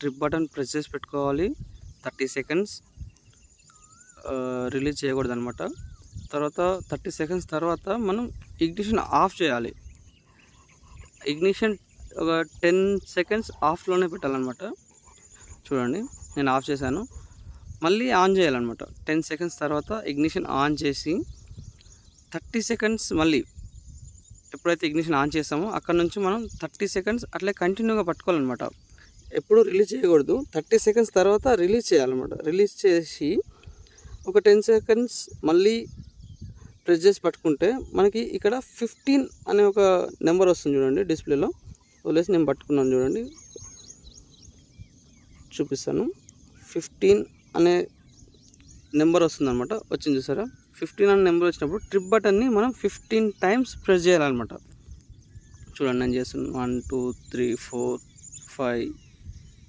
Trip button press చేసి పెట్టుకోవాలి. 30 seconds release చేయకూడదనమాట. తర్వాత 30 సెకండ్స్ తర్వాత మనం ఇగ్నిషన్ ఆఫ్ చేయాలి. ఇగ్నిషన్ ఒక 10 సెకండ్స్ ఆఫ్లోనే పెట్టాలన్నమాట. చూడండి, నేను ఆఫ్ చేశాను. మళ్ళీ ఆన్ చేయాలన్నమాట. 10 సెకండ్స్ తర్వాత ఇగ్నిషన్ ఆన్ చేసి 30 సెకండ్స్ మళ్ళీ ఎప్పుడైతే ఇగ్నిషన్ ఆన్ చేసామో అక్కడ నుంచి మనం 30 సెకండ్స్ అట్లే కంటిన్యూగా పట్టుకోవాలన్నమాట. ఎప్పుడు రిలీజ్ చేయకూడదు. 30 సెకండ్స్ తర్వాత రిలీజ్ చేయాలన్నమాట. రిలీజ్ చేసి ఒక 10 సెకండ్స్ మళ్ళీ ప్రెస్ చేసి పట్టుకుంటే మనకి ఇక్కడ 15 అనే ఒక నెంబర్ వస్తుంది చూడండి డిస్ప్లేలో. వదిలేసి నేను పట్టుకున్నాను చూడండి, చూపిస్తాను. 15 అనే నెంబర్ వస్తుందన్నమాట. వచ్చింది చూసారా? 15 అనే నెంబర్ వచ్చినప్పుడు ట్రిప్ బటన్ని మనం 15 టైమ్స్ ప్రెస్ చేయాలన్నమాట. చూడండి, నేను చేస్తున్నాను. 1 2 3 4 5